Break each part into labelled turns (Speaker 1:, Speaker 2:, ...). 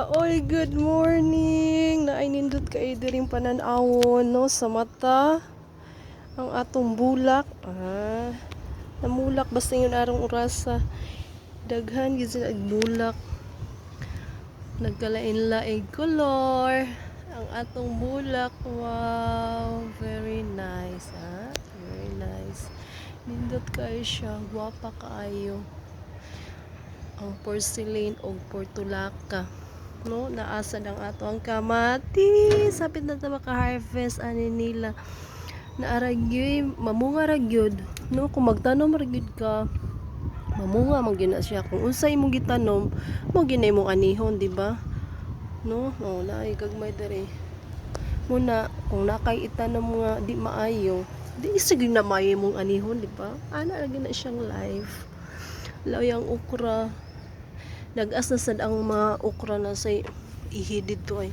Speaker 1: Laoy, good morning. Naay nindot kay diring panan-awon no sa mata. Ang atong bulak. Namulak basta yun arong orasa. Daghan gyud sila og bulak. Nagkalain-laing color. Ang atong bulak. Wow, very nice, ha? Very nice. Nindot kayo siya, gwapa kaayo. Ang porcelain o portulaka, no, naasad ang ato ang kamatis. Sapit na ta maka-harvest ani nila. Naaragyoy mamunga ragyod, no, kung magtanom ragyod ka, mamunga man gyud na siya. Kung unsay imong gitanom, mo ginay mong anihon, di ba? No, naay gagmay dere. Muna kung nakay itanom nga di maayo, di sige na maayo mong anihon, di ba? Ana lagi na siyang life. Laoy ang okra. Nag-asa sad ang mga okra na say ihidid to ay.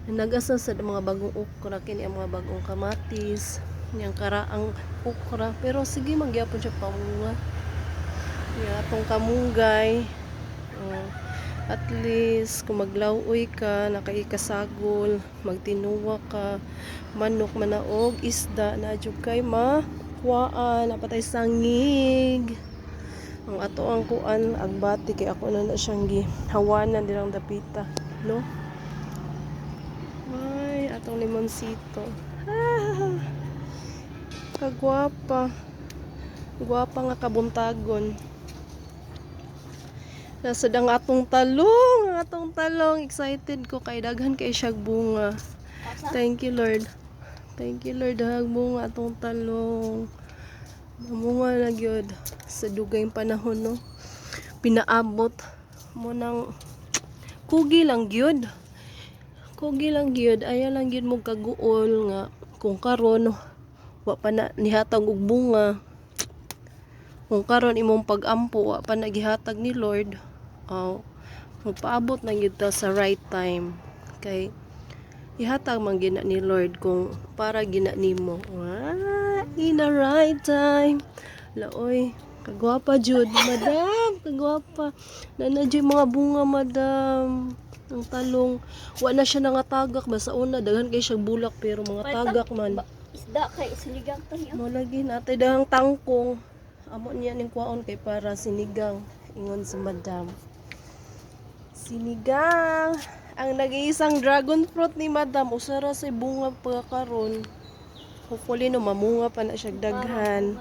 Speaker 1: Nag-asa sad ang mga bagong okra kini ang mga bagong kamatis, yang karaang okra, pero sige magyapon siya pamunga. Ya atong kamunggay. At least kung maglawoy ka, nakaikasagol, magtinuwa ka, manok manaog, isda na jud kay makuhaan, napatay sangig. Ang ato ang kuan agbati kay ako na siyang gihawanan dilang dapita, no? Ay, atong limonsito. Kagwapa. Gwapa nga kabuntagon. Nasud ang atong talong, excited ko kay daghan kay siyag bunga. Thank you Lord. Thank you Lord, dahag bunga atong talong. Mamunga na gyud sa dugayng panahon, no. Pinaabot mo nang kugi lang gyud. Kugi lang gyud, aya lang gyud mo kaguol nga kung karon wa pa na nihatag og bunga. Kung karon imong pag-ampo wa pa nagihatag ni Lord, magpaabot na gyud ta sa right time. Kay ihatag man gina ni Lord kung para gina nimo. In the right time. Laoy, kagwapa jud, madam, kagwapa. Nanadyo mga bunga, madam. Ang talong, wa na siya nangatagak basta una daghan kay siya bulak pero mga tagak man.
Speaker 2: Isda kay sinigang to niyo.
Speaker 1: Mo lagi natay dahang tangkong. Amo niya ning kwaon kay para sinigang, ingon si madam. Sinigang. Ang nag-iisang dragon fruit ni madam usara sa bunga pagkakaron. Hopefully no mamunga pa na siya daghan.